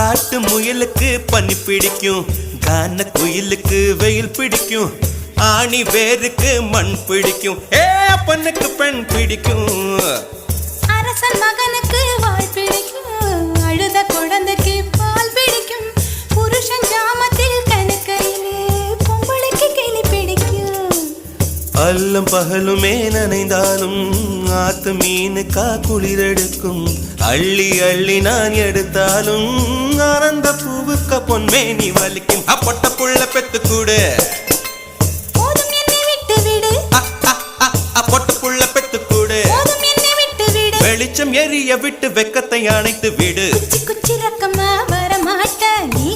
காட்டு முயலுக்கு பனி பிடிக்கும், கான குயிலுக்கு வெயில் பிடிக்கும், ஆணி வேருக்கு மண் பிடிக்கும், அப்பனுக்கு பெண் பிடிக்கும். அரசன் மகனுக்கு வாழ் பிடிக்கும், அழுத குழந்தைக்கு பால் பிடிக்கும், புருஷன் ஜாமத்தில் கணக்கையிலே பொம்பளைக்கு கிளி பிடிக்கும். அல்லும் பகலுமே நனைந்தாலும் ஆத்து மீனுக்கா குளிரெடுக்கும், அள்ளி அள்ளி நான் எடுத்தாலும் ஆனந்த பூவுக்க பொன்மேனி வலிக்கும். அப்பட்ட புள்ள பெத்து கூடு, போதும் என்னை விட்டு விடு, பொட்ட புள்ள பெத்து கூடு, போதும் என்னை விட்டு விடு, வெளிச்சம் எரிய விட்டு வெக்கத்தை அணைத்து விடு. குச்சி குச்சி ரக்கமா வரமாட்ட நீ